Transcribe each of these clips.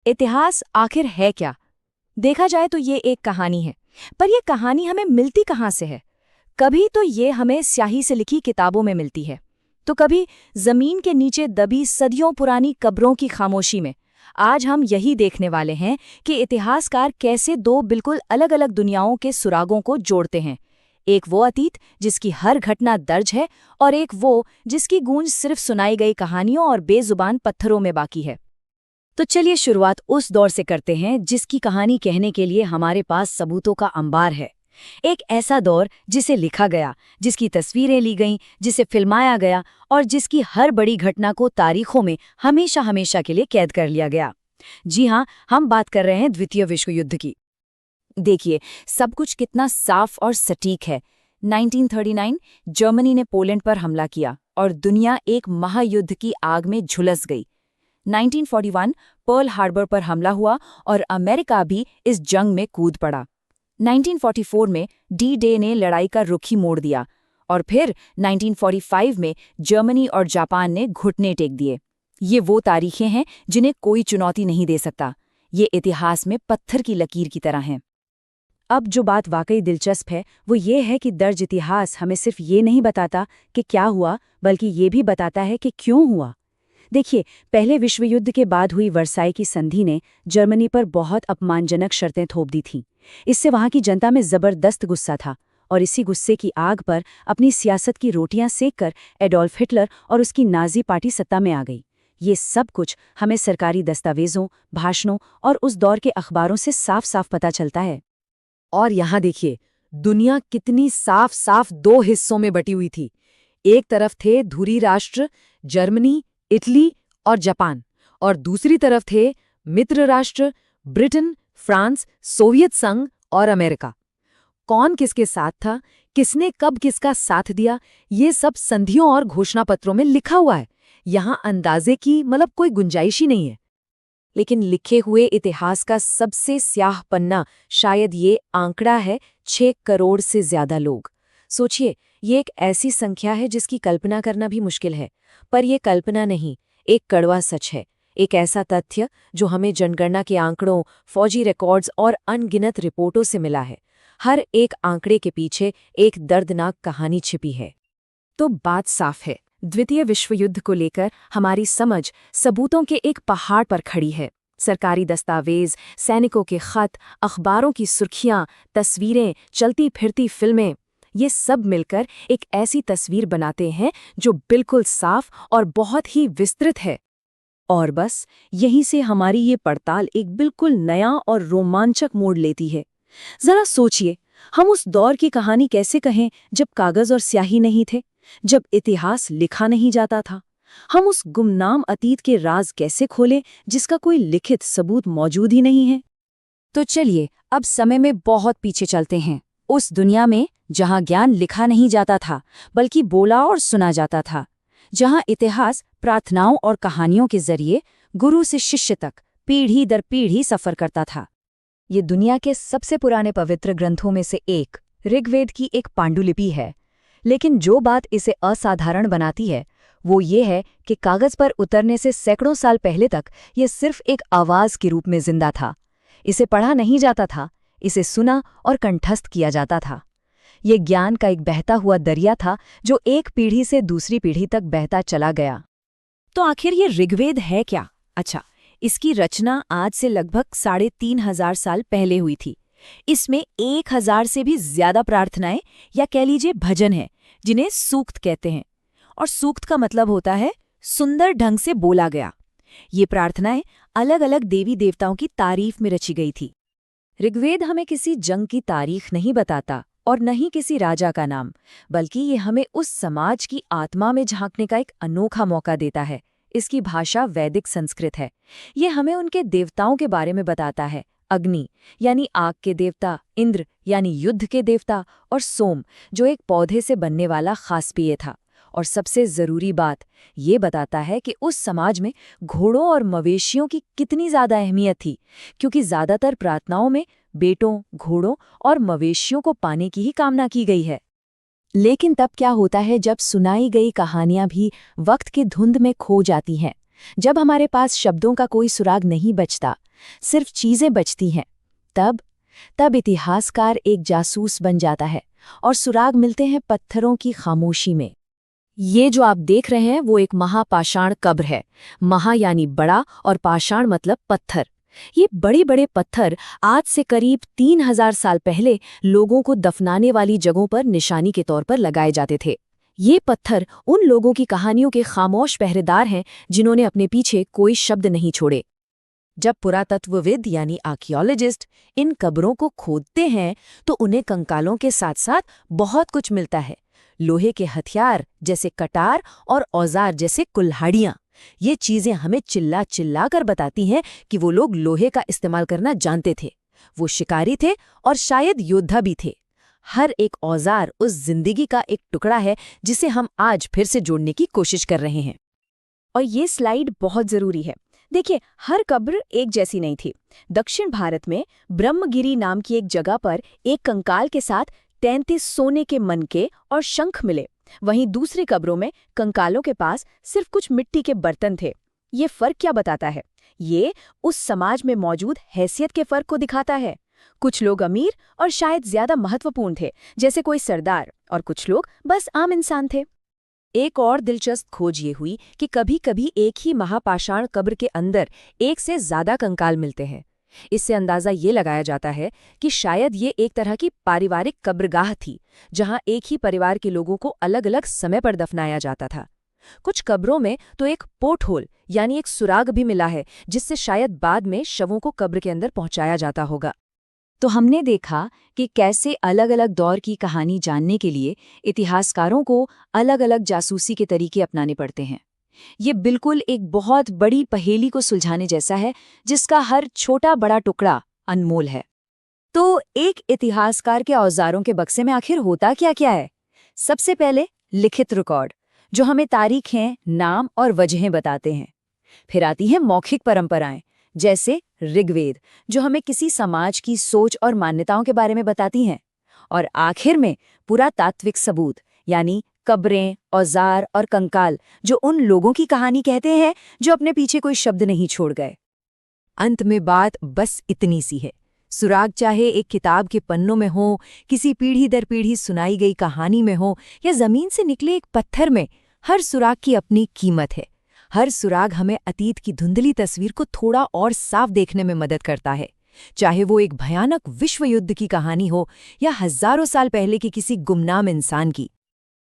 इतिहास आखिर है क्या? देखा जाए तो ये एक कहानी है, पर ये कहानी हमें मिलती कहाँ से है? कभी तो ये हमें स्याही से लिखी किताबों में मिलती है, तो कभी जमीन के नीचे दबी सदियों पुरानी कब्रों की खामोशी में। आज हम यही देखने वाले हैं कि इतिहासकार कैसे दो बिल्कुल अलग अलग दुनियाओं के सुरागों को जोड़ते हैं। एक वो अतीत जिसकी हर घटना दर्ज है, और एक वो जिसकी गूंज सिर्फ सुनाई गई कहानियों और बेजुबान पत्थरों में बाकी है। तो चलिए शुरुआत उस दौर से करते हैं जिसकी कहानी कहने के लिए हमारे पास सबूतों का अंबार है। एक ऐसा दौर जिसे लिखा गया, जिसकी तस्वीरें ली गईं, जिसे फिल्माया गया और जिसकी हर बड़ी घटना को तारीखों में हमेशा हमेशा के लिए कैद कर लिया गया। जी हाँ, हम बात कर रहे हैं द्वितीय विश्व युद्ध की। देखिए, सब कुछ कितना साफ और सटीक है। 1939 जर्मनी ने पोलैंड पर हमला किया और दुनिया एक महायुद्ध की आग में झुलस गई। 1941 पर्ल हार्बर पर हमला हुआ और अमेरिका भी इस जंग में कूद पड़ा। 1944 में डी डे ने लड़ाई का रुख ही मोड़ दिया और फिर 1945 में जर्मनी और जापान ने घुटने टेक दिए। ये वो तारीखें हैं जिन्हें कोई चुनौती नहीं दे सकता। ये इतिहास में पत्थर की लकीर की तरह हैं। अब जो बात वाकई दिलचस्प है वो ये है कि दर्ज इतिहास हमें सिर्फ ये नहीं बताता कि क्या हुआ, बल्कि ये भी बताता है कि क्यों हुआ। देखिए, पहले विश्व युद्ध के बाद हुई वर्साई की संधि ने जर्मनी पर बहुत अपमानजनक शर्तें थोप दी थीं। इससे वहां की जनता में जबरदस्त गुस्सा था, और इसी गुस्से की आग पर अपनी सियासत की रोटियां सेककर एडोल्फ हिटलर और उसकी नाजी पार्टी सत्ता में आ गई। ये सब कुछ हमें सरकारी दस्तावेजों, भाषणों और उस दौर के अखबारों से साफ साफ पता चलता है। और यहाँ देखिए, दुनिया कितनी साफ साफ दो हिस्सों में बटी हुई थी। एक तरफ थे धुरी राष्ट्र जर्मनी, इटली और जापान, और दूसरी तरफ थे मित्र राष्ट्र ब्रिटेन, फ्रांस, सोवियत संघ और अमेरिका। कौन किसके साथ था, किसने कब किसका साथ दिया, ये सब संधियों और घोषणापत्रों में लिखा हुआ है। यहाँ अंदाजे की कोई गुंजाइश ही नहीं है। लेकिन लिखे हुए इतिहास का सबसे स्याह पन्ना शायद ये आंकड़ा है, 6 करोड़ से ज्यादा लोग। सोचिए, ये एक ऐसी संख्या है जिसकी कल्पना करना भी मुश्किल है। पर यह कल्पना नहीं, एक कड़वा सच है। एक ऐसा तथ्य जो हमें जनगणना के आंकड़ों, फौजी रिकॉर्ड्स और अनगिनत रिपोर्टों से मिला है। हर एक आंकड़े के पीछे एक दर्दनाक कहानी छिपी है। तो बात साफ है, द्वितीय विश्व युद्ध को लेकर हमारी समझ सबूतों के एक पहाड़ पर खड़ी है। सरकारी दस्तावेज, सैनिकों के खत, अखबारों की सुर्खियां, तस्वीरें, चलती फिरती फिल्में, ये सब मिलकर एक ऐसी तस्वीर बनाते हैं जो बिल्कुल साफ और बहुत ही विस्तृत है। और बस यहीं से हमारी ये पड़ताल एक बिल्कुल नया और रोमांचक मोड़ लेती है। जरा सोचिए, हम उस दौर की कहानी कैसे कहें जब कागज और स्याही नहीं थे, जब इतिहास लिखा नहीं जाता था। हम उस गुमनाम अतीत के राज कैसे खोलें जिसका कोई लिखित सबूत मौजूद ही नहीं है। तो चलिए अब समय में बहुत पीछे चलते हैं, उस दुनिया में जहां ज्ञान लिखा नहीं जाता था बल्कि बोला और सुना जाता था, जहां इतिहास प्रार्थनाओं और कहानियों के जरिए गुरु से शिष्य तक पीढ़ी दर पीढ़ी सफर करता था। ये दुनिया के सबसे पुराने पवित्र ग्रंथों में से एक ऋग्वेद की एक पांडुलिपि है। लेकिन जो बात इसे असाधारण बनाती है वो ये है कि कागज पर उतरने से सैकड़ों साल पहले तक ये सिर्फ एक आवाज के रूप में जिंदा था। इसे पढ़ा नहीं जाता था, इसे सुना और कंठस्थ किया जाता था। ये ज्ञान का एक बहता हुआ दरिया था जो एक पीढ़ी से दूसरी पीढ़ी तक बहता चला गया। तो आखिर ये ऋग्वेद है क्या? अच्छा, इसकी रचना आज से लगभग 3500 साल पहले हुई थी। इसमें 1000 से भी ज्यादा प्रार्थनाएं या कह लीजिए भजन हैं, जिन्हें सूक्त कहते हैं। और सूक्त का मतलब होता है सुंदर ढंग से बोला गया। ये प्रार्थनाएं अलग अलग देवी देवताओं की तारीफ में रची गई थी। ऋग्वेद हमें किसी जंग की तारीख नहीं बताता और न ही किसी राजा का नाम, बल्कि ये हमें उस समाज की आत्मा में झांकने का एक अनोखा मौका देता है। इसकी भाषा वैदिक संस्कृत है। ये हमें उनके देवताओं के बारे में बताता है। अग्नि यानी आग के देवता, इंद्र यानी युद्ध के देवता, और सोम जो एक पौधे से बनने वाला खास पेय था। और सबसे जरूरी बात ये बताता है कि उस समाज में घोड़ों और मवेशियों की कितनी ज्यादा अहमियत थी, क्योंकि ज्यादातर प्रार्थनाओं में बेटों, घोड़ों और मवेशियों को पाने की ही कामना की गई है। लेकिन तब क्या होता है जब सुनाई गई कहानियां भी वक्त की धुंध में खो जाती हैं? जब हमारे पास शब्दों का कोई सुराग नहीं बचता, सिर्फ चीजें बचती हैं, तब इतिहासकार एक जासूस बन जाता है और सुराग मिलते हैं पत्थरों की खामोशी में। ये जो आप देख रहे हैं वो एक महापाषाण कब्र है। महा यानी बड़ा और पाषाण मतलब पत्थर। ये बड़े बड़े पत्थर आज से करीब 3000 साल पहले लोगों को दफनाने वाली जगहों पर निशानी के तौर पर लगाए जाते थे। ये पत्थर उन लोगों की कहानियों के खामोश पहरेदार हैं जिन्होंने अपने पीछे कोई शब्द नहीं छोड़े। जब पुरातत्वविद यानी आर्कियोलॉजिस्ट इन कब्रों को खोदते हैं तो उन्हें कंकालों के साथ साथ बहुत कुछ मिलता है। लोहे के हथियार जैसे कटार और औजार जैसे कुल्हाड़ियां। ये चीजें हमें चिल्ला चिल्ला कर बताती हैं कि वो लोग लोहे का इस्तेमाल करना जानते थे। वो शिकारी थे और शायद योद्धा भी थे। हर एक औजार उस जिंदगी का एक टुकड़ा है जिसे हम आज फिर से जोड़ने की कोशिश कर रहे हैं। और ये स्लाइड बहुत जरूरी है। देखिए, हर कब्र एक जैसी नहीं थी। दक्षिण भारत में ब्रह्मगिरी नाम की एक जगह पर एक कंकाल के साथ 33 सोने के मनके और शंख मिले। वहीं दूसरी कब्रों में कंकालों के पास सिर्फ कुछ मिट्टी के बर्तन थे। ये फर्क क्या बताता है? ये उस समाज में मौजूद हैसियत के फर्क को दिखाता है। कुछ लोग अमीर और शायद ज्यादा महत्वपूर्ण थे, जैसे कोई सरदार, और कुछ लोग बस आम इंसान थे। एक और दिलचस्प खोज ये हुई कि कभी-कभी एक ही महापाषाण कब्र के अंदर एक से ज्यादा कंकाल मिलते हैं। इससे अंदाजा ये लगाया जाता है कि शायद ये एक तरह की पारिवारिक कब्रगाह थी, जहां एक ही परिवार के लोगों को अलग-अलग समय पर दफनाया जाता था। कुछ कब्रों में तो एक पोर्ट होल यानी एक सुराग भी मिला है, जिससे शायद बाद में शवों को कब्र के अंदर पहुंचाया जाता होगा। तो हमने देखा कि कैसे अलग-अलग दौर की कहानी जानने के लिए इतिहासकारों को अलग-अलग जासूसी के तरीके अपनाने पड़ते हैं। ये बिल्कुल एक बहुत बड़ी पहेली को सुलझाने जैसा है, जिसका हर छोटा बड़ा टुकड़ा अनमोल है। तो एक इतिहासकार के औजारों के बक्से में आखिर होता क्या-क्या है? सबसे पहले लिखित रिकॉर्ड, जो हमें तारीखें, नाम और वजहें बताते हैं। फिर आती हैं मौखिक परंपराएं, जैसे ऋग्वेद, जो हमें किसी समाज की सोच और मान्यताओं के बारे में बताती हैं। और आखिर में पुरातात्विक सबूत, यानी कब्रें, औजार और कंकाल, जो उन लोगों की कहानी कहते हैं जो अपने पीछे कोई शब्द नहीं छोड़ गए। अंत में बात बस इतनी सी है, सुराग चाहे एक किताब के पन्नों में हो, किसी पीढ़ी दर पीढ़ी सुनाई गई कहानी में हो, या जमीन से निकले एक पत्थर में, हर सुराग की अपनी कीमत है। हर सुराग हमें अतीत की धुंधली तस्वीर को थोड़ा और साफ देखने में मदद करता है, चाहे वो एक भयानक विश्व युद्ध की कहानी हो या हजारों साल पहले की किसी गुमनाम इंसान की।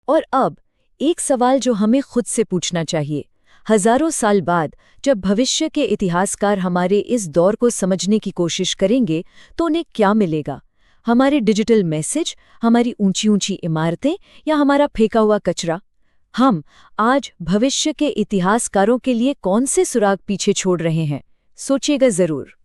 और अब एक सवाल जो हमें खुद से पूछना चाहिए, हजारों साल बाद जब भविष्य के इतिहासकार हमारे इस दौर को समझने की कोशिश करेंगे तो उन्हें क्या मिलेगा? हमारे डिजिटल मैसेज, हमारी ऊंची ऊंची इमारतें, या हमारा फेंका हुआ कचरा? हम आज भविष्य के इतिहासकारों के लिए कौन से सुराग पीछे छोड़ रहे हैं? सोचिएगा जरूर।